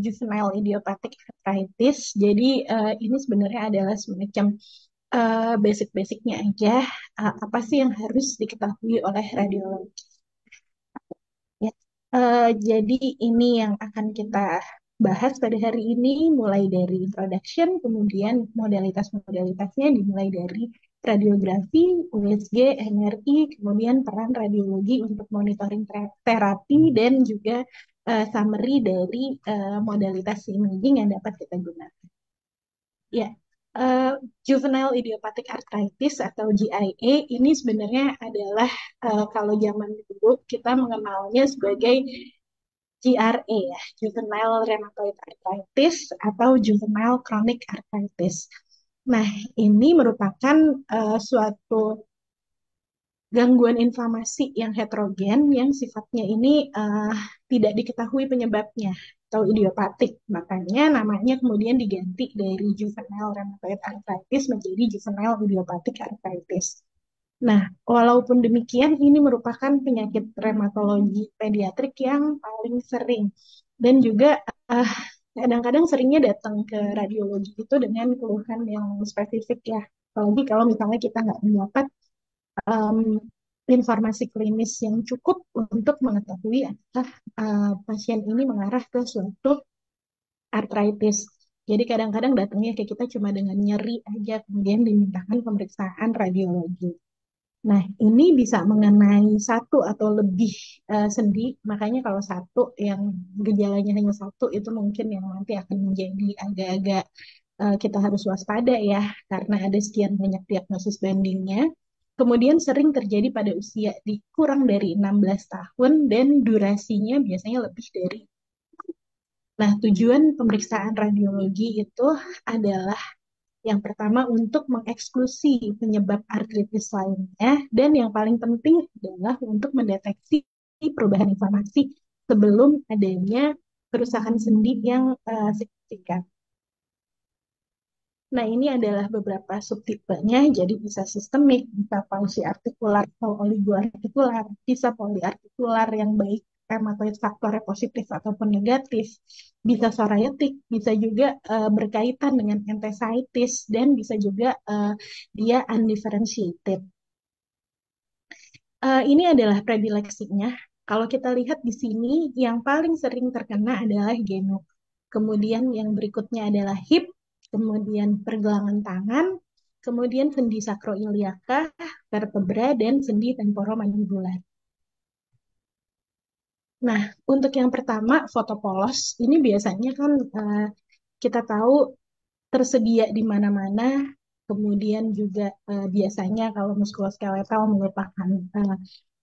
juvenile idiopathic arthritis. Jadi ini sebenarnya adalah semacam basic-basicnya aja. Apa sih yang harus diketahui oleh radiolog? Ya. Jadi ini yang akan kita bahas pada hari ini, mulai dari introduction, kemudian modalitas-modalitasnya dimulai dari radiografi, USG, MRI, kemudian peran radiologi untuk monitoring terapi, dan juga summary dari modalitas imaging yang dapat kita gunakan. Ya, eh, juvenile idiopathic arthritis atau JIA ini sebenarnya adalah kalau zaman dulu kita mengenalnya sebagai JRA ya, juvenile rheumatoid arthritis atau juvenile chronic arthritis. Nah, ini merupakan suatu gangguan inflamasi yang heterogen yang sifatnya ini tidak diketahui penyebabnya atau idiopatik. Makanya namanya kemudian diganti dari juvenile rheumatoid arthritis menjadi juvenile idiopathic arthritis. Nah, walaupun demikian ini merupakan penyakit rheumatologi pediatrik yang paling sering dan juga eh, kadang-kadang seringnya datang ke radiologi itu dengan keluhan yang spesifik ya. Apalagi kalau misalnya kita nggak mendapat em, informasi klinis yang cukup untuk mengetahui apakah pasien ini mengarah ke suatu arthritis. Jadi kadang-kadang datangnya ke kita cuma dengan nyeri aja, kemudian dimintakan pemeriksaan radiologi. Nah, ini bisa mengenai satu atau lebih sendi. Makanya kalau satu yang gejalanya hanya satu itu mungkin yang nanti akan menjadi agak-agak kita harus waspada ya, karena ada sekian banyak diagnosis bandingnya. Kemudian sering terjadi pada usia di kurang dari 16 tahun dan durasinya biasanya lebih dari. Nah, tujuan pemeriksaan radiologi itu adalah yang pertama untuk mengeksklusi penyebab artritis lainnya dan yang paling penting adalah untuk mendeteksi perubahan inflamasi sebelum adanya kerusakan sendi yang signifikan. Nah, ini adalah beberapa subtipenya, jadi bisa sistemik, bisa palsi artikular atau oligoartikular, bisa poliartikular yang baik rheumatoid faktornya positif ataupun negatif, bisa psoriatik, bisa juga berkaitan dengan enthesitis, dan bisa juga dia undifferentiated. Ini adalah predileksinya. Kalau kita lihat di sini, yang paling sering terkena adalah genuk. Kemudian yang berikutnya adalah hip, kemudian pergelangan tangan, kemudian sendi sakroiliaka, vertebra, dan sendi temporomandibular. Nah, untuk yang pertama, foto polos, ini biasanya kan kita tahu tersedia di mana-mana, kemudian juga biasanya kalau muskuloskeletal merupakan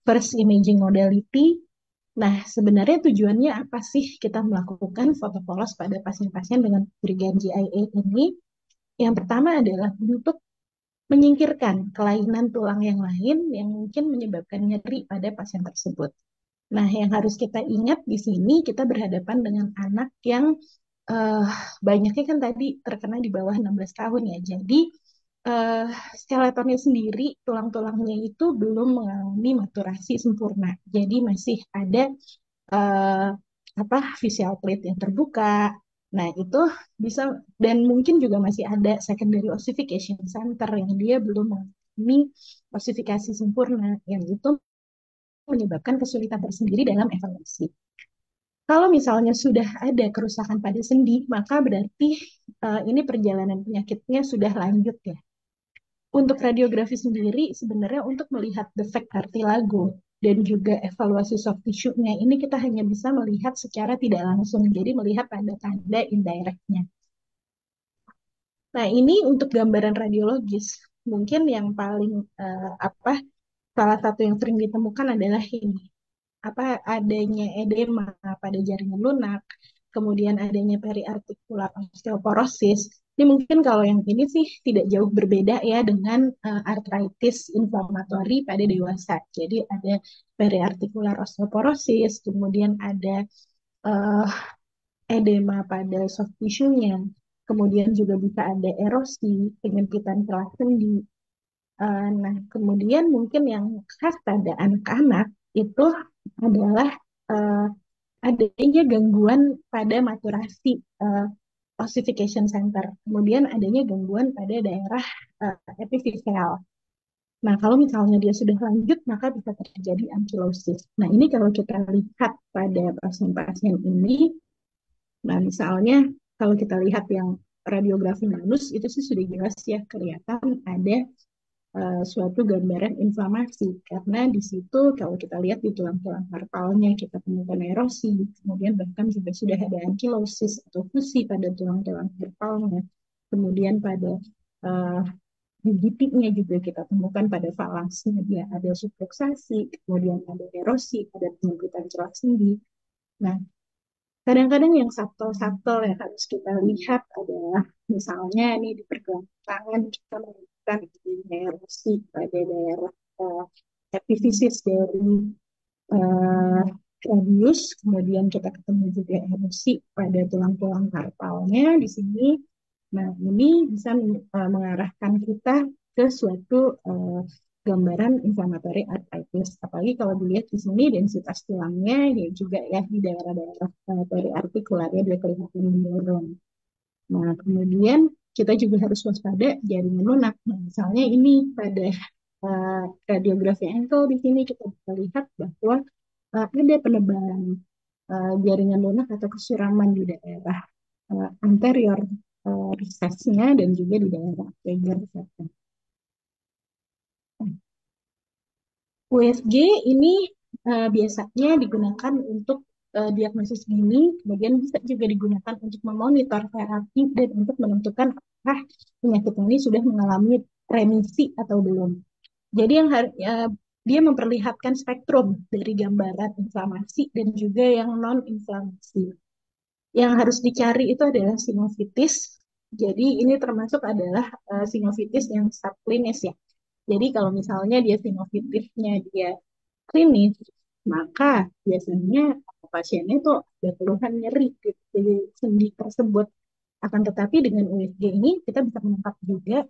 first imaging modality. Nah, sebenarnya tujuannya apa sih kita melakukan foto polos pada pasien-pasien dengan curigaan GIA ini? Yang pertama adalah untuk menyingkirkan kelainan tulang yang lain yang mungkin menyebabkan nyeri pada pasien tersebut. Nah, yang harus kita ingat di sini kita berhadapan dengan anak yang eh, banyaknya kan tadi terkena di bawah 16 tahun ya. Jadi eh, skeletonnya sendiri, tulang-tulangnya itu belum mengalami maturasi sempurna. Jadi masih ada eh, apa facial plate yang terbuka. Nah, itu bisa dan mungkin juga masih ada secondary ossification center yang dia belum mengalami ossifikasi sempurna yang itu menyebabkan kesulitan tersendiri dalam evaluasi. Kalau misalnya sudah ada kerusakan pada sendi, maka berarti ini perjalanan penyakitnya sudah lanjut ya. Untuk radiografi sendiri, sebenarnya untuk melihat defek kartilago dan juga evaluasi soft tissue-nya, ini kita hanya bisa melihat secara tidak langsung, jadi melihat tanda-tanda indirectnya. Nah, ini untuk gambaran radiologis. Mungkin yang paling apa salah satu yang sering ditemukan adalah ini apa adanya edema pada jaringan lunak, kemudian adanya periartikular osteoporosis. Ini mungkin kalau yang ini sih tidak jauh berbeda ya dengan artritis inflamatori pada dewasa. Jadi ada periartikular osteoporosis, kemudian ada uh, edema pada soft tissue-nya, kemudian juga bisa ada erosi, penyempitan celah sendi. Nah, kemudian mungkin yang khas pada anak-anak itu adalah uh, adanya gangguan pada maturasi eh, ossification center. Kemudian adanya gangguan pada daerah epifisial. Nah, kalau misalnya dia sudah lanjut, maka bisa terjadi ankilosis. Nah, ini kalau kita lihat pada pasien-pasien ini, nah misalnya kalau kita lihat yang radiografi malus, itu sih sudah jelas ya, kelihatan ada suatu gambaran inflamasi. Karena di situ kalau kita lihat di tulang-tulang karpalnya, kita temukan erosi, kemudian bahkan juga sudah ada ankilosis atau fusi pada tulang-tulang karpalnya. Kemudian pada uh, di giginya juga kita temukan pada valangsnya dia ada subluxasi, kemudian ada erosi, ada penyempitan celah sendi. Nah, kadang-kadang yang subtle-subtle yang harus kita lihat adalah misalnya ini di pergelangan tangan kita menemukan erosi pada daerah epifisis dari eh, radius, kemudian kita ketemu juga erosi pada tulang-tulang karpalnya di sini. Nah, ini bisa mengarahkan kita ke suatu gambaran inflammatory arthritis. Apalagi kalau dilihat di sini densitas tulangnya ya juga ya di daerah-daerah periartikularnya dia kelihatan menurun. Nah, kemudian kita juga harus waspada jaringan lunak. Nah, misalnya ini pada radiografi ankle di sini kita bisa lihat bahwa ada penebalan jaringan lunak atau kesiraman di daerah anterior recessnya dan juga di daerah trigger recessnya. USG ini biasanya digunakan untuk diagnosis dini, kemudian bisa juga digunakan untuk memonitor terapi dan untuk menentukan apakah penyakit ini sudah mengalami remisi atau belum. Jadi yang dia memperlihatkan spektrum dari gambaran inflamasi dan juga yang non-inflamasi. Yang harus dicari itu adalah sinusitis. Jadi ini termasuk adalah sinusitis yang subklinis ya. Jadi kalau misalnya dia sinusitisnya dia klinis, maka biasanya pasiennya itu ada keluhan nyeri di sendi tersebut. Akan tetapi dengan USG ini kita bisa menangkap juga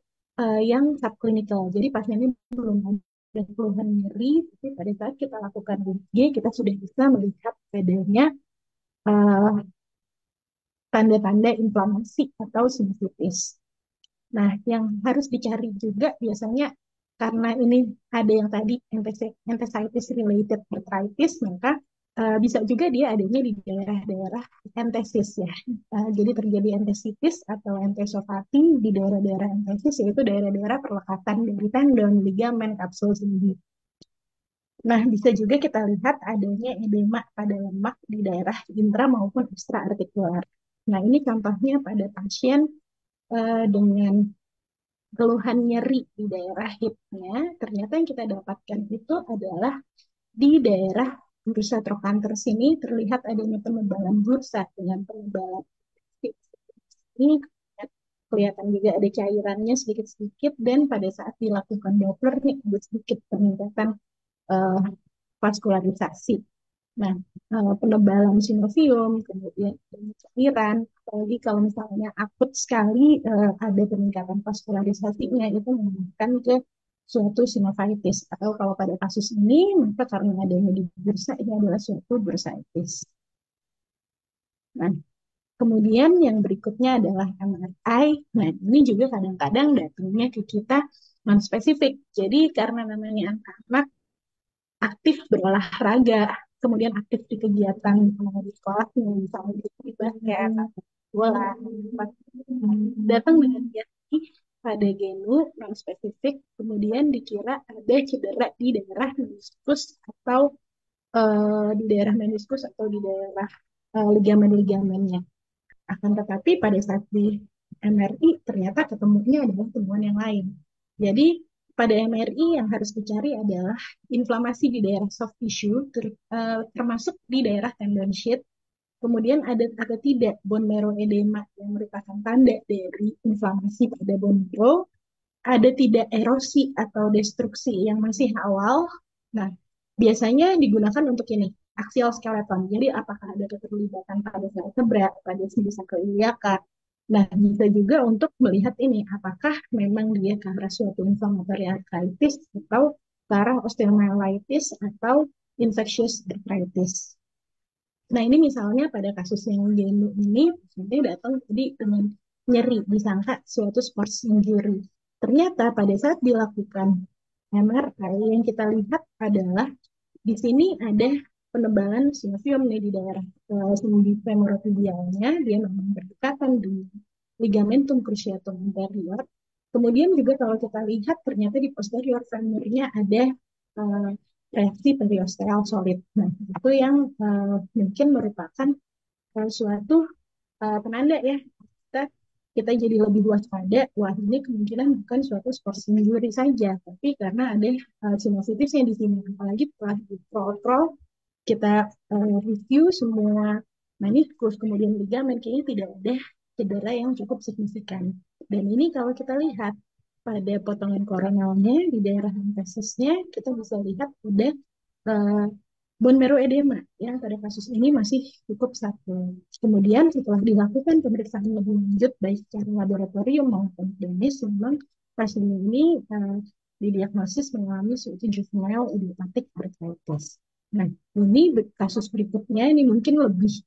yang subclinical. Jadi pasiennya belum ada keluhan nyeri, tapi pada saat kita lakukan USG kita sudah bisa melihat adanya uh, tanda-tanda inflamasi atau sinusitis. Nah, yang harus dicari juga biasanya karena ini ada yang tadi enthesitis related arthritis, maka bisa juga dia adanya di daerah-daerah entesis ya. Jadi terjadi entesitis atau entesopati di daerah-daerah entesis, yaitu daerah-daerah perlekatan dari tendon, ligamen, kapsul sendi. Nah, bisa juga kita lihat adanya edema pada lemak di daerah intra maupun ekstraartikular. Nah, ini contohnya pada pasien dengan keluhan nyeri di daerah hipnya, ternyata yang kita dapatkan itu adalah di daerah bursa trochanter sini terlihat adanya penebalan bursa dengan penebalan ini kelihatan juga ada cairannya sedikit-sedikit dan pada saat dilakukan Doppler nih ada sedikit peningkatan uh, vaskularisasi. Nah, penebalan sinovium, kemudian cairan, apalagi kalau misalnya akut sekali ada peningkatan vaskularisasinya itu menunjukkan ke suatu sinovitis. Atau kalau pada kasus ini, maka karena adanya di bursa, ini adalah suatu bursaitis. Nah, kemudian yang berikutnya adalah MRI. Nah, ini juga kadang-kadang datangnya ke kita non-spesifik. Jadi karena namanya anak-anak aktif berolahraga, kemudian aktif di kegiatan di sekolah, misalnya di basket, bola, datang dengan diagnosi pada genu non spesifik, kemudian dikira ada cedera di daerah meniskus atau di daerah meniskus atau di daerah ligamen-ligamennya. Akan tetapi pada saat di MRI ternyata ketemunya adalah temuan yang lain. Jadi pada MRI yang harus dicari adalah inflamasi di daerah soft tissue, termasuk di daerah tendon sheath. Kemudian ada atau tidak bone marrow edema yang merupakan tanda dari inflamasi pada bone marrow. Ada tidak erosi atau destruksi yang masih awal. Nah, biasanya digunakan untuk ini, axial skeleton. Jadi apakah ada keterlibatan pada vertebra, pada sendi sacroiliaca. Nah, bisa juga untuk melihat ini, apakah memang dia ke arah suatu inflammatory arthritis atau ke arah osteomyelitis atau infectious arthritis. Nah, ini misalnya pada kasus yang gendut ini, pasiennya datang tadi dengan nyeri, disangka suatu sports injury. Ternyata pada saat dilakukan MRI, yang kita lihat adalah di sini ada penebalan sinovium nih di daerah sendi femorotibialnya, dia memang berdekatan di ligamentum cruciatum anterior. Kemudian juga kalau kita lihat ternyata di posterior femurnya ada uh, reaksi periosteal solid. Nah, itu yang mungkin merupakan suatu penanda ya kita kita jadi lebih waspada. Wah, ini kemungkinan bukan suatu sports injury saja, tapi karena ada sinusitisnya di sini. Apalagi setelah di protokol kita review semua meniskus kemudian ligamen, kayaknya tidak ada cedera yang cukup signifikan. Dan ini kalau kita lihat pada potongan koronalnya di daerah antasisnya, kita bisa lihat ada uh, bone marrow edema yang pada kasus ini masih cukup stabil. Kemudian setelah dilakukan pemeriksaan lebih lanjut baik secara laboratorium maupun klinis, memang pasien ini didiagnosis mengalami suatu juvenile idiopathic arthritis. Nah, ini kasus berikutnya ini mungkin lebih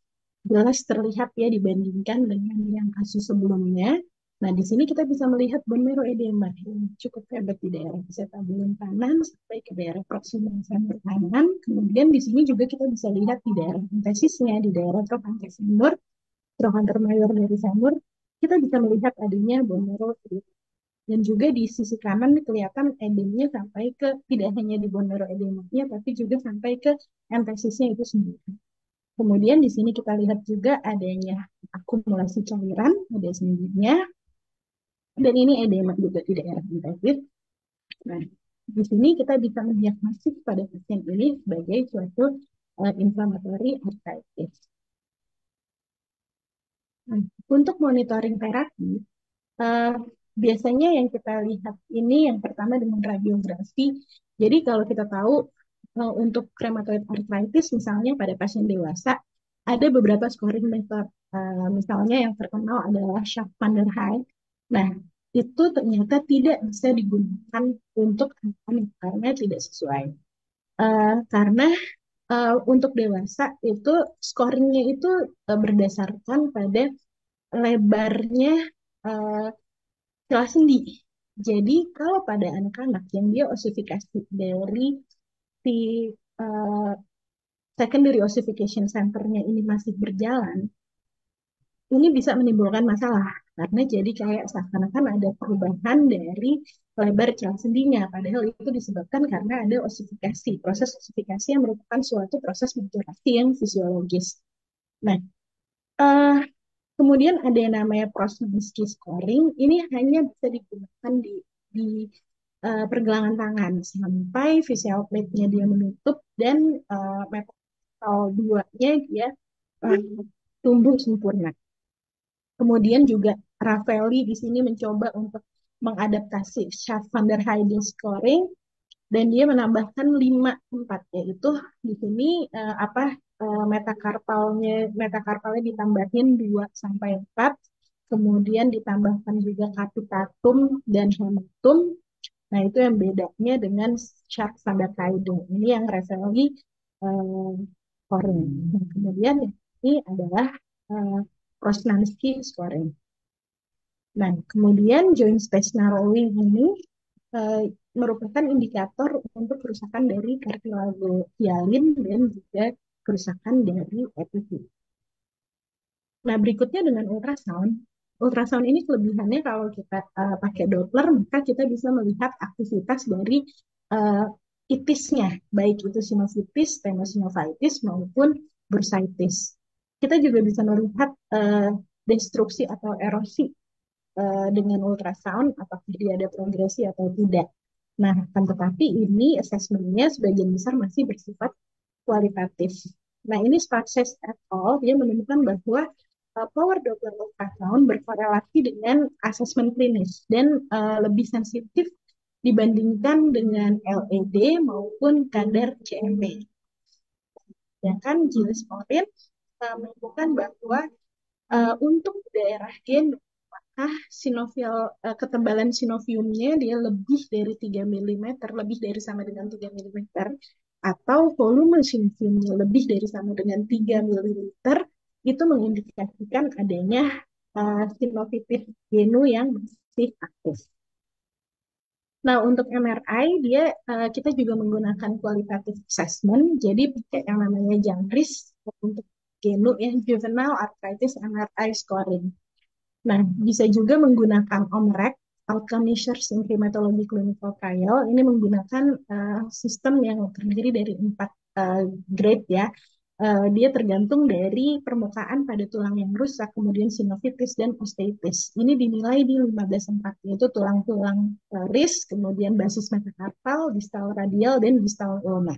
jelas terlihat ya dibandingkan dengan yang kasus sebelumnya. Nah, di sini kita bisa melihat bone marrow edema yang cukup hebat di daerah acetabulum kanan sampai ke daerah proximal femur kanan. Kemudian di sini juga kita bisa lihat di daerah antesisnya, di daerah trochanter femur, trochanter mayor dari femur, kita bisa melihat adanya bone marrow edema. Dan juga di sisi kanan kelihatan edemnya sampai ke tidak hanya di bone marrow edemanya, tapi juga sampai ke antesisnya itu sendiri. Kemudian di sini kita lihat juga adanya akumulasi cairan pada sendinya, dan ini edema juga di daerah intensif. Nah, di sini kita bisa mendiagnosis pada pasien ini sebagai suatu inflammatory arthritis. Nah, untuk monitoring terapi, uh, biasanya yang kita lihat ini yang pertama dengan radiografi. Jadi kalau kita tahu untuk rheumatoid arthritis misalnya pada pasien dewasa ada beberapa scoring method. Misalnya yang terkenal adalah Sharp van der Haag. Nah, itu ternyata tidak bisa digunakan untuk anak karena tidak sesuai. Karena untuk dewasa itu scoringnya itu berdasarkan pada lebarnya uh, celah sendi. Jadi kalau pada anak-anak yang dia osifikasi dari si uh, secondary ossification centernya ini masih berjalan, ini bisa menimbulkan masalah karena jadi kayak seakan-akan ada perubahan dari lebar celah sendinya, padahal itu disebabkan karena ada osifikasi, proses osifikasi yang merupakan suatu proses maturasi yang fisiologis. Nah, uh, kemudian ada yang namanya Prosnowski scoring. Ini hanya bisa digunakan di pergelangan tangan sampai facial plate-nya dia menutup dan metatarsal 2-nya dia uh, tumbuh sempurna. Kemudian juga Raffaelli di sini mencoba untuk mengadaptasi Schaff van der Heijden scoring dan dia menambahkan 5 tempat, yaitu di sini metakarpalnya ditambahin 2 sampai 4, kemudian ditambahkan juga kapitatum dan hematum. Nah, itu yang bedanya dengan Sharp van der Heijden. Ini yang Raffaelli uh, scoring. Dan kemudian ini adalah uh, Prosnansky scoring. Nah, kemudian joint space narrowing ini uh, merupakan indikator untuk kerusakan dari kartilago hialin dan juga kerusakan dari epifit. Nah, berikutnya dengan ultrasound. Ultrasound ini kelebihannya kalau kita pakai Doppler, maka kita bisa melihat aktivitas dari uh, itisnya, baik itu sinusitis, tenosynovitis, maupun bursitis. Kita juga bisa melihat destruksi atau erosi dengan ultrasound, apakah dia ada progresi atau tidak. Nah, kan tetapi ini assessment-nya sebagian besar masih bersifat kualitatif. Nah, ini Sparses et al. Dia menemukan bahwa power Doppler ultrasound berkorelasi dengan asesmen klinis dan lebih sensitif dibandingkan dengan LED maupun kadar CMP. Ya kan, Gilles Morin menemukan bahwa untuk daerah gen sinovial ketebalan sinoviumnya dia lebih dari 3 mm, lebih dari sama dengan 3 mm atau volume sinusnya lebih dari sama dengan 3 mililiter, itu mengindikasikan adanya sinusitis genu yang masih aktif. Nah, untuk MRI kita juga menggunakan qualitative assessment, jadi pakai yang namanya JAMRIS untuk genu ya, Juvenile Arthritis MRI Scoring. Nah, bisa juga menggunakan OMREC, Outcome Measures in Rheumatology Clinical Trial. Ini menggunakan sistem yang terdiri dari 4 grade ya. Dia tergantung dari permukaan pada tulang yang rusak, kemudian sinovitis dan osteitis. Ini dinilai di 15 tempat, yaitu tulang-tulang wrist, kemudian basis metakarpal, distal radial, dan distal ulnar.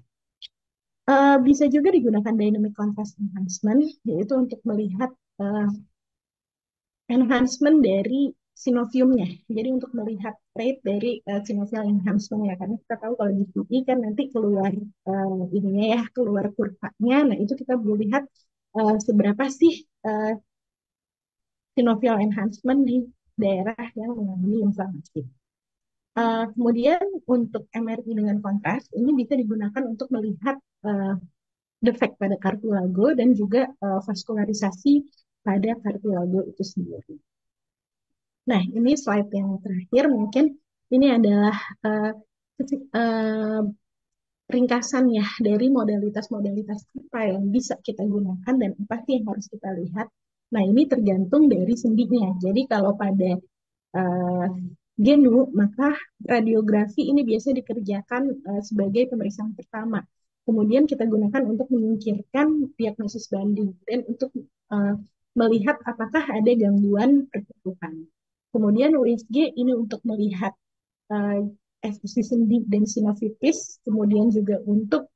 Bisa juga digunakan dynamic contrast enhancement, yaitu untuk melihat enhancement dari sinoviumnya. Jadi untuk melihat rate dari sinovial enhancement ya, karena kita tahu kalau di TI kan nanti keluar ininya ya, keluar kurvanya. Nah itu kita boleh lihat seberapa sih sinovial enhancement di daerah yang mengalami inflamasi. Kemudian untuk MRI dengan kontras ini bisa digunakan untuk melihat defek pada kartilago dan juga vaskularisasi pada kartilago itu sendiri. Nah, ini slide yang terakhir mungkin ini adalah uh, uh, ringkasan ya dari modalitas-modalitas apa yang bisa kita gunakan dan apa sih yang harus kita lihat. Nah, ini tergantung dari sendinya. Jadi kalau pada uh, genu, maka radiografi ini biasanya dikerjakan sebagai pemeriksaan pertama. Kemudian kita gunakan untuk menyingkirkan diagnosis banding dan untuk uh, melihat apakah ada gangguan pertumbuhan. Kemudian USG ini untuk melihat uh, efusi sendi dan sinovitis, kemudian juga untuk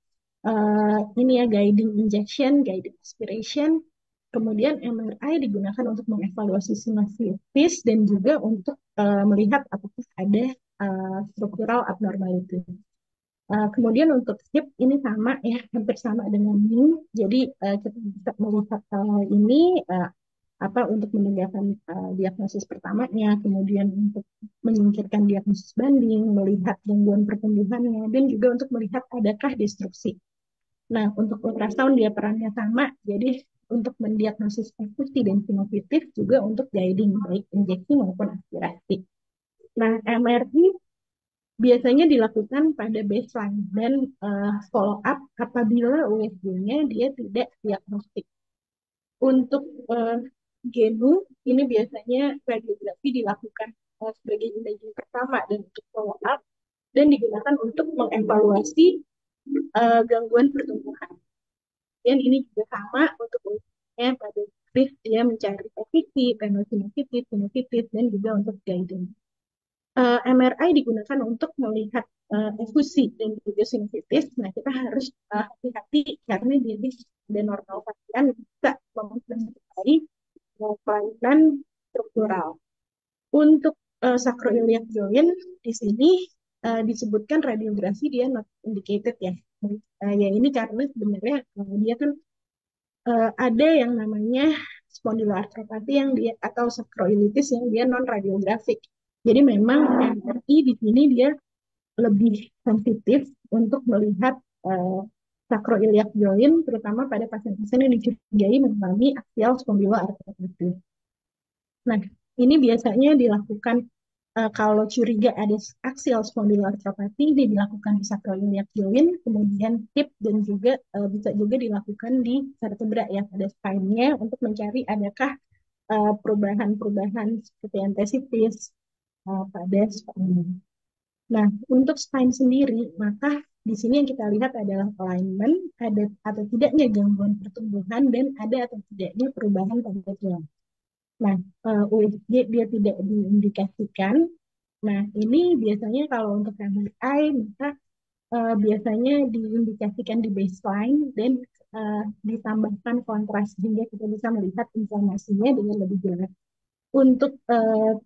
ini ya guiding injection, guiding aspiration. Kemudian MRI digunakan untuk mengevaluasi sinovitis dan juga untuk melihat apakah ada struktural abnormality. Kemudian untuk hip ini sama ya, hampir sama dengan knee. Jadi kita bisa melihat ini apa untuk menegakkan diagnosis pertamanya, kemudian untuk menyingkirkan diagnosis banding, melihat gangguan pertumbuhannya, dan juga untuk melihat adakah destruksi. Nah, untuk ultrasound dia perannya sama, jadi untuk mendiagnosis efusi dan sinovitis juga untuk guiding baik injeksi maupun aspirasi. Nah, MRI biasanya dilakukan pada baseline dan follow up apabila USG-nya dia tidak diagnostik. Untuk genu ini biasanya radiografi dilakukan sebagai imaging pertama dan untuk follow up dan digunakan untuk mengevaluasi gangguan pertumbuhan. Dan ini juga sama untuk USG-nya pada dia mencari efusi, penosinovitis, sinovitis, dan juga untuk guidance. MRI digunakan untuk melihat efusi dan juga sinovitis. Nah, kita harus hati-hati karena jadi ada normal pasien bisa mempengaruhi kelainan struktural. Untuk sacroiliac joint di sini disebutkan radiografi dia not indicated ya. Ya ini karena sebenarnya dia kan ada yang namanya spondyloarthropathy yang dia atau sacroiliitis yang dia non radiografik. Jadi memang MRI di sini dia lebih sensitif untuk melihat sacroiliac joint, terutama pada pasien-pasien yang dicurigai mengalami axial spondyloarthropathy. Nah, ini biasanya dilakukan kalau curiga ada axial spondyloarthropathy, dia dilakukan di sacroiliac joint, kemudian hip, dan juga bisa juga dilakukan di vertebra ya, pada spine-nya untuk mencari adakah perubahan-perubahan seperti entesitis pada spine. Nah, untuk spine sendiri, maka di sini yang kita lihat adalah alignment, ada atau tidaknya gangguan pertumbuhan, dan ada atau tidaknya perubahan pada tulang. Nah, USG dia tidak diindikasikan. Nah, ini biasanya kalau untuk MRI, maka biasanya diindikasikan di baseline dan ditambahkan kontras sehingga kita bisa melihat informasinya dengan lebih jelas. Untuk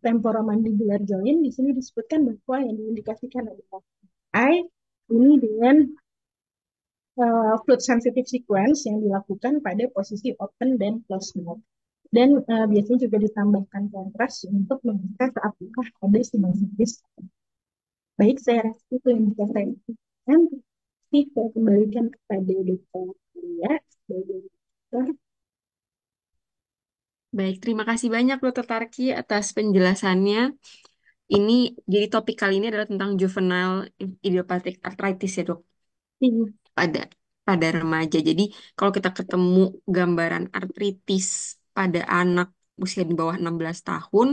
temporomandibular joint di sini disebutkan bahwa yang diindikasikan adalah MRI ini dengan fluid sensitive sequence yang dilakukan pada posisi open dan close mode. Dan biasanya juga ditambahkan kontras untuk melihat apakah ada sinusitis. Baik, saya rasa itu yang bisa saya sampaikan. kasih, saya kembalikan kepada Dokter Lia sebagai dokter. Baik, terima kasih banyak Dokter Tarki atas penjelasannya. Ini jadi topik kali ini adalah tentang juvenile idiopathic arthritis ya dok, Iya. pada pada remaja. Jadi kalau kita ketemu gambaran artritis pada anak usia di bawah 16 tahun,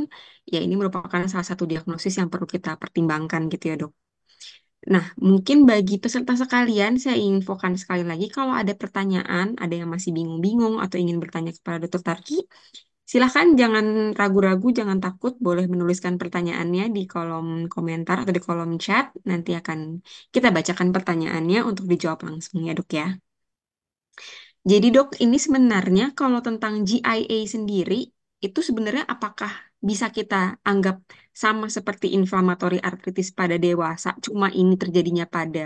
ya ini merupakan salah satu diagnosis yang perlu kita pertimbangkan gitu ya dok. Nah, mungkin bagi peserta sekalian, saya infokan sekali lagi kalau ada pertanyaan, ada yang masih bingung-bingung atau ingin bertanya kepada Dokter Tarki, silahkan jangan ragu-ragu, jangan takut, boleh menuliskan pertanyaannya di kolom komentar atau di kolom chat. Nanti akan kita bacakan pertanyaannya untuk dijawab langsung ya dok ya. Jadi dok, ini sebenarnya kalau tentang GIA sendiri, itu sebenarnya apakah bisa kita anggap sama seperti inflamatory arthritis pada dewasa, cuma ini terjadinya pada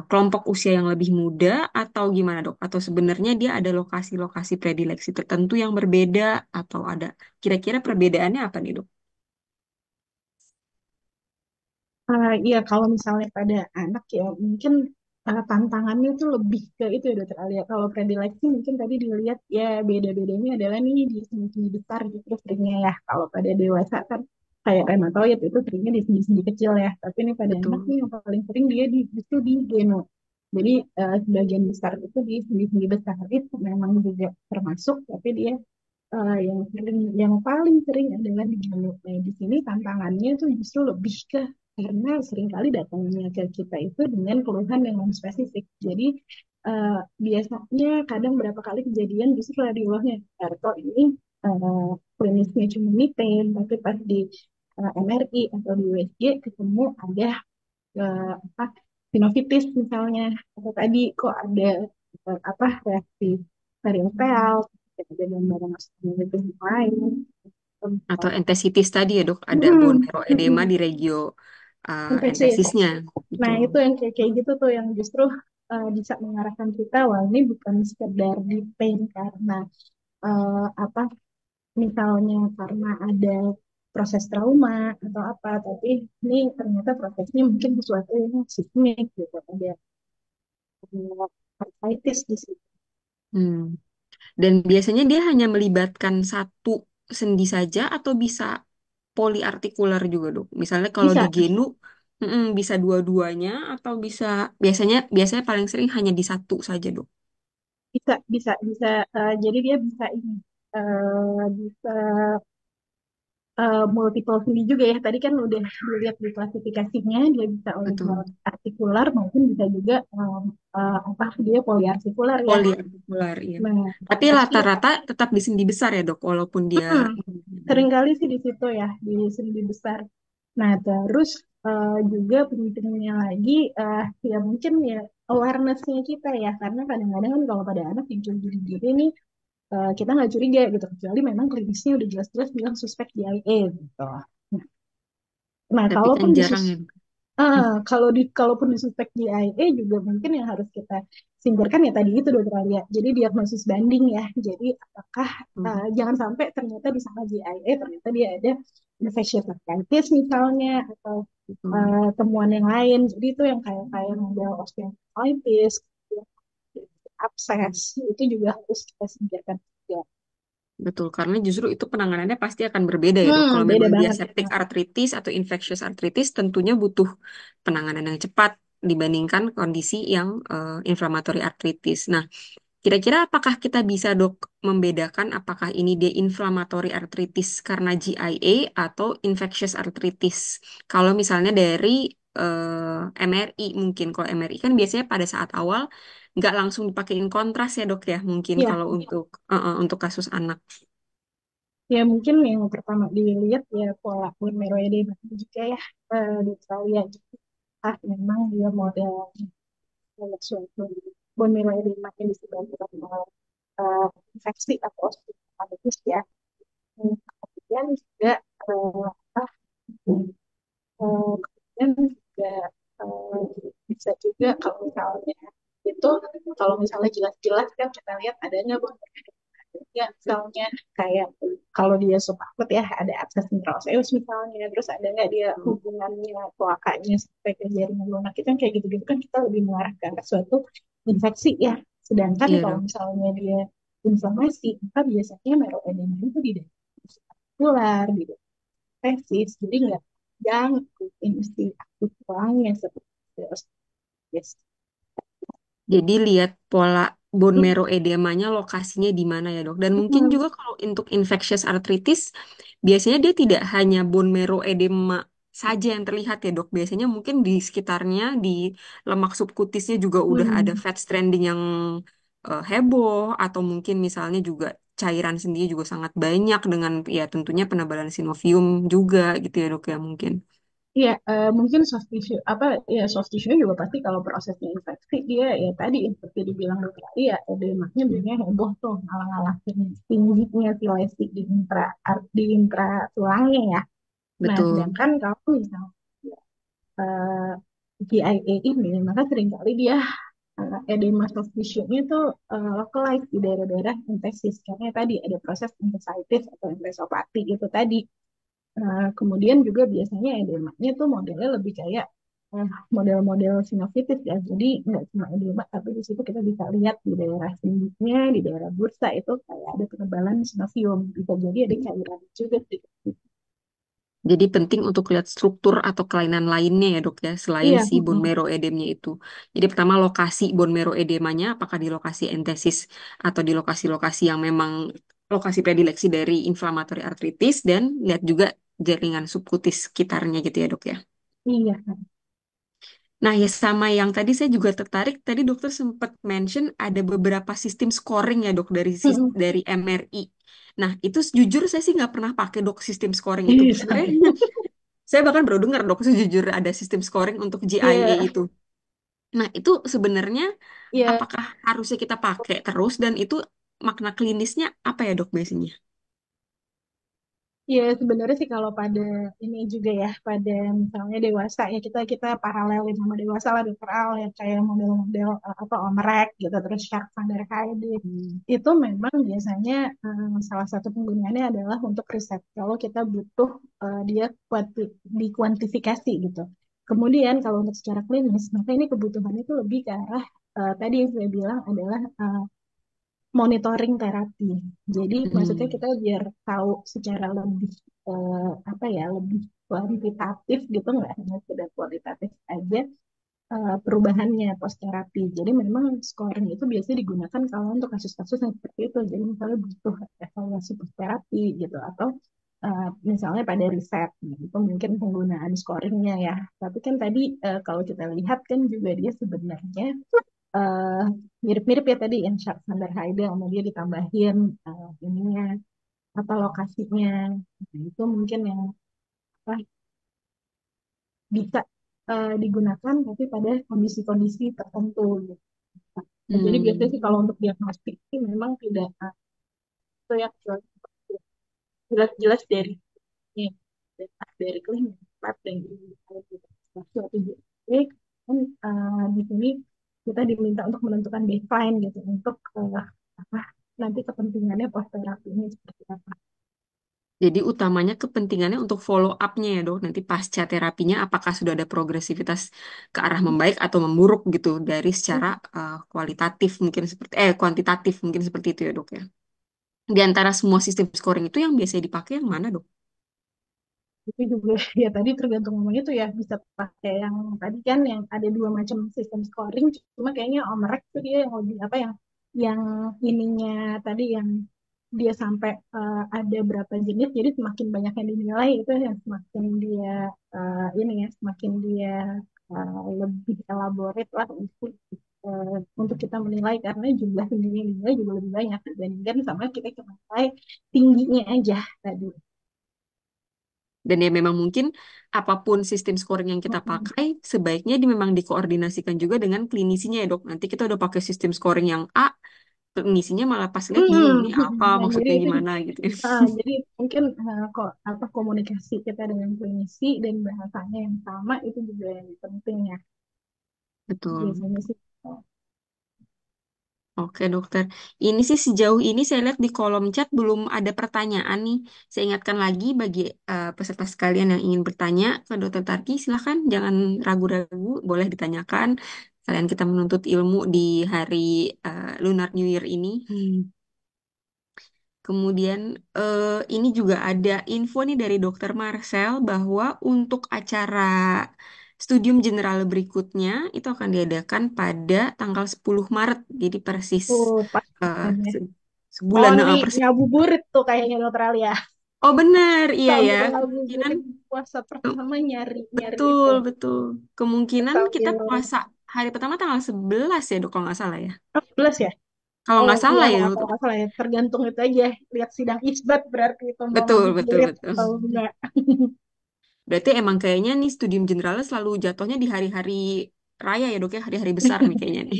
kelompok usia yang lebih muda atau gimana dok? Atau sebenarnya dia ada lokasi-lokasi predileksi tertentu yang berbeda atau ada kira-kira perbedaannya apa nih dok? Iya, kalau misalnya pada anak ya mungkin tantangannya tuh lebih ke itu ya dokter Alia. Kalau predileksi mungkin tadi dilihat ya beda-bedanya adalah nih di sendi-sendi besar gitu seringnya ya. Kalau pada dewasa kan kayak rheumatoid itu seringnya di sendi-sendi kecil ya. Tapi ini pada anak Betul. nih yang paling sering dia justru di geno. Jadi sebagian besar itu di sendi-sendi besar itu memang juga termasuk, tapi dia yang paling sering adalah di jalur. Nah, di sini tantangannya itu justru lebih ke karena seringkali datangnya ke kita itu dengan keluhan yang non spesifik. Jadi biasanya kadang berapa kali kejadian justru radiolognya Erto ini klinisnya cuma pain, tapi pas di MRI atau di USG ketemu ada apa sinusitis misalnya, atau tadi kok ada apa reaksi periosteal, ada gambaran osteoartritis yang lain. Atau entesitis tadi ya dok, ada bone Hmm, marrow edema hmm, di regio infeksius. entesisnya. Nah, Betul. itu yang kayak kayak gitu tuh yang justru bisa mengarahkan kita, wah ini bukan sekedar di pain karena apa misalnya karena ada proses trauma atau apa, tapi ini ternyata prosesnya mungkin sesuatu yang sistemik gitu, ada arthritis di situ. Hmm. Dan biasanya dia hanya melibatkan satu sendi saja atau bisa poliartikular juga dok. Misalnya kalau di Bisa, genu bisa dua-duanya atau bisa biasanya biasanya paling sering hanya di satu saja dok. bisa. Jadi dia bisa ini, bisa multiple sendi juga ya. Tadi kan udah dilihat di klasifikasinya, dia bisa oligo Betul. artikular maupun bisa juga apa dia poliartikular ya. Poliartikular ya. Nah, Tapi tapi rata-rata tetap di sendi besar ya dok, walaupun dia hmm, seringkali sih di situ ya, di sendi besar. Nah, terus juga pentingnya lagi ya mungkin ya awareness-nya kita ya, karena kadang-kadang kan kalau pada anak yang curi-curi nih kita nggak curiga gitu, kecuali memang klinisnya udah jelas-jelas bilang suspek DIA gitu. Nah, tapi kan kalaupun jarang ya dok. kalaupun disuspek GIA juga mungkin yang harus kita singkirkan ya tadi itu dokter Alia. Jadi diagnosis banding ya. Jadi apakah Hmm. jangan sampai ternyata di sana GIA ternyata dia ada infectious arthritis misalnya, atau Betul. temuan yang lain. Jadi itu yang kayak kayak model osteoarthritis, abses itu juga harus kita singkirkan juga. Betul, karena justru itu penanganannya pasti akan berbeda ya dok. Kalau Beda memang dia banget. septic arthritis atau infectious arthritis, tentunya butuh penanganan yang cepat dibandingkan kondisi yang inflammatory arthritis. Nah, kira-kira apakah kita bisa dok membedakan apakah ini dia inflammatory arthritis karena GIA atau infectious arthritis? Kalau misalnya dari MRI mungkin, kalau MRI kan biasanya pada saat awal nggak langsung dipakein kontras ya dok ya, mungkin Iya, kalau untuk kasus anak. ya mungkin yang pertama dilihat ya pola bone marrow edema juga ya di Australia. Jadi memang dia model kayak suatu bone marrow edema yang disebabkan oleh infeksi atau osteoartritis ya. Kemudian juga apa kemudian juga eh, bisa juga kalau misalnya itu, kalau misalnya jelas-jelas kan kita lihat adanya bone marrow edema. Ya, misalnya kayak kalau dia subakut ya ada abses intraoseus misalnya, terus ada nggak dia hubungannya kloakanya sampai ke jaringan lunak itu yang kayak gitu-gitu kan kita lebih mengarah ke arah suatu infeksi ya. Sedangkan Iya kalau dok. misalnya dia inflamasi, maka biasanya neuroedema itu di daerah muskular, di daerah tesis, jadi nggak yang si akut tulangnya seperti osteoartritis. Jadi lihat pola bone marrow edemanya lokasinya di mana ya dok. Dan mungkin Hmm, juga kalau untuk infectious arthritis, biasanya dia tidak hanya bone marrow edema saja yang terlihat ya dok. Biasanya mungkin di sekitarnya, di lemak subkutisnya juga udah ada hmm. fat stranding yang heboh. Atau mungkin misalnya juga cairan sendiri juga sangat banyak dengan ya tentunya penebalan sinovium juga gitu ya dok ya mungkin. Iya, mungkin soft tissue apa ya soft tissue juga pasti kalau prosesnya infeksi dia ya tadi seperti dibilang dokter Ali ya edemanya biasanya heboh tuh ngalah-ngalahin tingginya si lesi di intra tulangnya ya. Nah, Betul. sedangkan kalau misalnya eh, GIA ini maka seringkali dia edema soft tissue-nya tuh localized di daerah-daerah entesis karena tadi ada proses enthesitis atau entesopati itu tadi. Kemudian juga biasanya edemanya tuh modelnya lebih kayak model-model sinusitis ya. Jadi nggak cuma edema, tapi di situ kita bisa lihat di daerah sindiknya, di daerah bursa itu kayak ada penebalan sinovium. Bisa jadi ada cairan juga di situ. Jadi penting untuk lihat struktur atau kelainan lainnya ya dok ya, selain Iya, si bone marrow edemnya itu. Jadi pertama lokasi bone marrow edemanya, apakah di lokasi entesis atau di lokasi-lokasi yang memang lokasi predileksi dari inflammatory arthritis, dan lihat juga jaringan subkutis sekitarnya gitu ya dok ya. iya. Nah ya sama yang tadi saya juga tertarik, tadi dokter sempat mention ada beberapa sistem scoring ya dok dari Mm-mm. dari MRI. Nah itu jujur saya sih nggak pernah pakai dok sistem scoring itu. Iya, Sebenarnya sama. saya bahkan baru dengar dok, sejujurnya ada sistem scoring untuk GIA Iya, itu. Nah, itu sebenarnya iya. apakah harusnya kita pakai terus dan itu makna klinisnya apa ya dok biasanya? Ya sebenarnya sih kalau pada ini juga ya pada misalnya dewasa ya kita kita paralelin sama dewasa lah dokter Al ya kayak model-model apa Omrek gitu terus Shark van der Heide Hmm. itu memang biasanya salah satu penggunaannya adalah untuk riset kalau kita butuh dia dikuantifikasi gitu. Kemudian kalau untuk secara klinis maka ini kebutuhannya itu lebih ke arah tadi yang saya bilang adalah monitoring terapi. Jadi maksudnya Hmm. kita biar tahu secara lebih apa ya lebih kuantitatif gitu nggak hanya sekedar kualitatif aja perubahannya post terapi. Jadi memang scoring itu biasanya digunakan kalau untuk kasus-kasus yang seperti itu. Jadi misalnya butuh evaluasi post terapi gitu atau misalnya pada riset, nah, itu mungkin penggunaan scoringnya ya. Tapi kan tadi kalau kita lihat kan juga dia sebenarnya eh, mirip-mirip ya tadi yang Sharp Standard Hide sama dia ditambahin ininya apa lokasinya. Nah, itu mungkin yang apa, bisa digunakan tapi pada kondisi-kondisi tertentu gitu. Nah, jadi biasanya sih Hmm. kalau untuk diagnostik sih memang tidak itu yang jelas-jelas dari ini dari klinik lab dan suatu JP kan di sini kita diminta untuk menentukan baseline gitu untuk apa nanti kepentingannya post terapi ini seperti apa. Jadi utamanya kepentingannya untuk follow up-nya ya dok. Nanti pasca terapinya apakah sudah ada progresivitas ke arah membaik atau memburuk gitu dari secara kualitatif mungkin seperti kuantitatif mungkin seperti itu ya dok ya. Di antara semua sistem scoring itu yang biasa dipakai yang mana dok? Itu juga ya tadi tergantung ngomong itu ya bisa pakai yang tadi kan yang ada dua macam sistem scoring cuma kayaknya Omrek tuh dia yang lebih apa yang ininya tadi yang dia sampai ada berapa jenis jadi semakin banyak yang dinilai itu yang semakin dia ini ya semakin dia lebih elaborate lah untuk kita menilai karena jumlah tingginya yang dinilai juga lebih banyak dibandingkan sama kita cuma nilai tingginya aja tadi. Dan ya memang mungkin apapun sistem scoring yang kita pakai, sebaiknya memang dikoordinasikan juga dengan klinisinya ya dok. Nanti kita udah pakai sistem scoring yang A, klinisinya malah pas lihat bingung ini apa, Nah, jadi maksudnya itu gimana gitu ya. jadi mungkin kok apa komunikasi kita dengan klinisi dan bahasanya yang sama itu juga yang penting ya Betul. biasanya sih. Oke dokter, ini sih sejauh ini saya lihat di kolom chat belum ada pertanyaan nih. Saya ingatkan lagi bagi peserta sekalian yang ingin bertanya ke dokter Tarki, silahkan jangan ragu-ragu, boleh ditanyakan. Kalian kita menuntut ilmu di hari Lunar New Year ini. Kemudian ini juga ada info nih dari dokter Marcel bahwa untuk acara studium general berikutnya itu akan diadakan pada tanggal 10 Maret. Jadi persis Pas eh, banget. Oh, sebulan nih persis. ngabuburit tuh kayaknya dokter Alia. Oh benar, iya ya. Sambil Kemungkinan ngabuburit puasa pertama nyari-nyari itu. betul betul. Kemungkinan kita Sambil puasa hari pertama tanggal 11 ya dok kalau nggak salah ya. 11 ya? Kalau Oh nggak iya, salah ya kalau dokter. nggak salah ya. Tergantung itu aja. Lihat sidang isbat berarti itu mau Betul betul ngabuburit betul. atau enggak. Berarti emang kayaknya nih studium generalnya selalu jatuhnya di hari-hari raya ya dok ya, hari-hari besar nih kayaknya nih.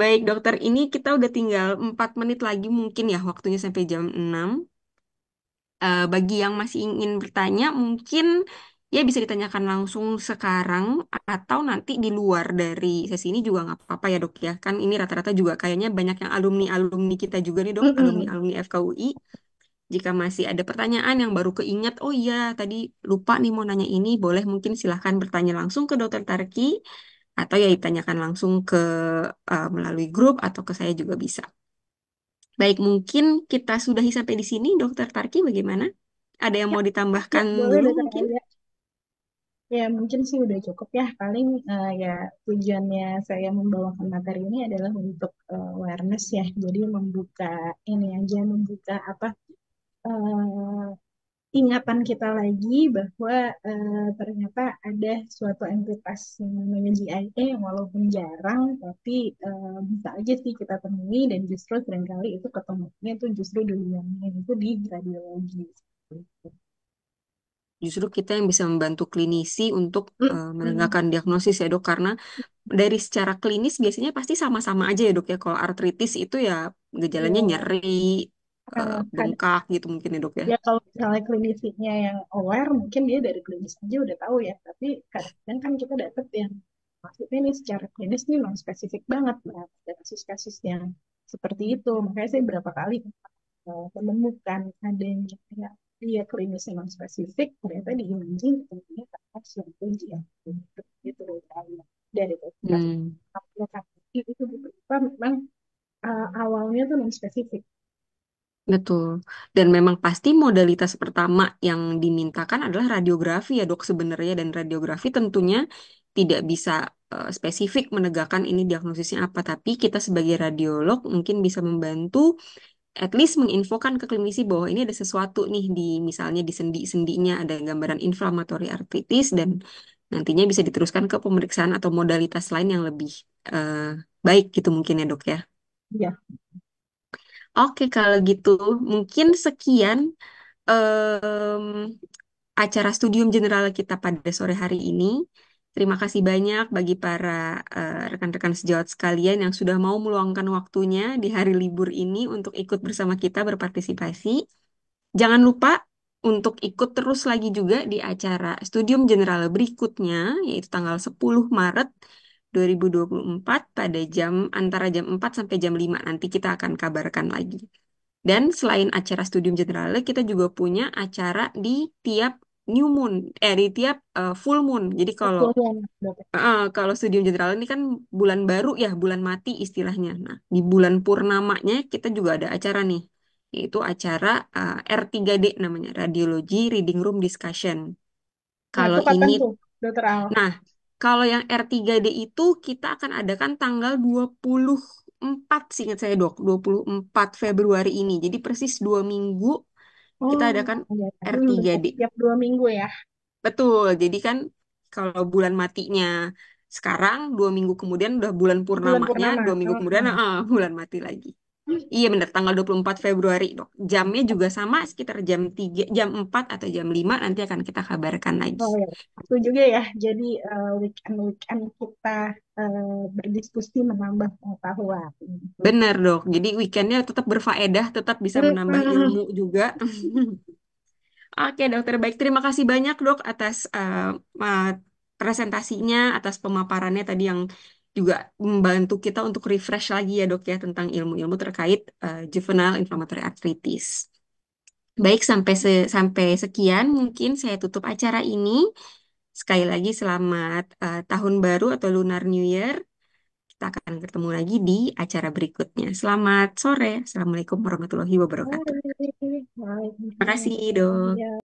Baik dokter, ini kita udah tinggal 4 menit lagi mungkin ya waktunya sampai jam 6. Bagi yang masih ingin bertanya, mungkin ya bisa ditanyakan langsung sekarang atau nanti di luar dari sesi ini juga nggak apa-apa ya dok ya. Kan ini rata-rata juga kayaknya banyak yang alumni-alumni kita juga nih dok, Mm-mm. alumni-alumni FKUI. Jika masih ada pertanyaan yang baru keingat, oh iya tadi lupa nih mau nanya ini, boleh mungkin silahkan bertanya langsung ke Dokter Tarki atau ya ditanyakan langsung ke melalui grup atau ke saya juga bisa. Baik, mungkin kita sudahi sampai di sini, Dokter Tarki bagaimana? Ada yang Ya, mau ya ditambahkan boleh dulu dokter mungkin? Alia. Ya mungkin sih udah cukup ya. Paling ya tujuannya saya membawakan materi ini adalah untuk awareness ya. Jadi membuka ini aja, membuka apa eh, ingatan kita lagi bahwa ternyata ada suatu entitas yang namanya GIA yang walaupun jarang tapi bisa aja sih kita temui dan justru seringkali itu ketemunya tuh justru duluannya itu di radiologi. Justru kita yang bisa membantu klinisi untuk Mm-mm. menegakkan diagnosis ya dok, karena dari secara klinis biasanya pasti sama-sama aja ya dok ya. Kalau artritis itu ya gejalanya Ya, nyeri, bengkak gitu mungkin ya dok ya. ya kalau misalnya klinisinya yang aware mungkin dia dari klinis aja udah tahu ya tapi kadang-kadang kan kita dapet yang maksudnya nih secara klinis nih memang spesifik banget nah ada kasus-kasus yang seperti itu makanya saya berapa kali menemukan adanya kayak dia klinis memang spesifik ternyata di imaging kemudian kasus yang tinggi ya gitu dari kasus Hmm. itu beberapa memang awalnya tuh non spesifik. Betul. Dan memang pasti modalitas pertama yang dimintakan adalah radiografi ya dok sebenarnya. Dan radiografi tentunya tidak bisa spesifik menegakkan ini diagnosisnya apa. Tapi kita sebagai radiolog mungkin bisa membantu at least menginfokan ke klinisi bahwa ini ada sesuatu nih di misalnya di sendi-sendinya ada gambaran inflamatory arthritis dan nantinya bisa diteruskan ke pemeriksaan atau modalitas lain yang lebih eh, baik gitu mungkin ya dok ya. Ya, Oke, kalau gitu mungkin sekian em, acara studium general kita pada sore hari ini. Terima kasih banyak bagi para rekan-rekan sejawat sekalian yang sudah mau meluangkan waktunya di hari libur ini untuk ikut bersama kita berpartisipasi. Jangan lupa untuk ikut terus lagi juga di acara studium general berikutnya, yaitu tanggal 10 Maret 2024 pada antara jam 4 sampai jam 5. Nanti kita akan kabarkan lagi. Dan selain acara studium general, kita juga punya acara di tiap new moon, di tiap full moon. Jadi kalau betul ya. kalau studium general ini kan bulan baru ya, bulan mati istilahnya. Nah, di bulan purnamanya kita juga ada acara nih, yaitu acara R3D namanya, Radiology Reading Room Discussion. Nah, Kalau itu kapan ini, tuh, Dokter Al? nah, kalau yang R3D itu kita akan adakan tanggal 24, seingat saya dok, 24 Februari ini. Jadi persis 2 minggu kita Oh, adakan iya. R3D. Setiap 2 minggu ya. Betul, jadi kan kalau bulan matinya sekarang, 2 minggu kemudian udah bulan Bulan purnamanya, purnama. 2 minggu kemudian bulan mati lagi. Iya benar, tanggal 24 Februari dok. Jamnya juga sama, sekitar jam 3, jam 4 atau jam 5 nanti akan kita kabarkan lagi. Oh ya, itu juga ya. Jadi weekend-weekend kita berdiskusi menambah pengetahuan. Benar dok, jadi weekendnya tetap berfaedah, tetap bisa menambah Mm-mm. ilmu juga. Oke dokter, baik. Terima kasih banyak dok atas presentasinya, atas pemaparannya tadi yang juga membantu kita untuk refresh lagi ya dok ya tentang ilmu-ilmu terkait juvenile inflammatory arthritis. Baik, sampai sekian mungkin saya tutup acara ini. Sekali lagi selamat tahun baru atau Lunar New Year. Kita akan ketemu lagi di acara berikutnya. Selamat sore. Assalamualaikum warahmatullahi wabarakatuh. Hai. Terima Waalaikumsalam kasih, warahmatullahi dok. wabarakatuh.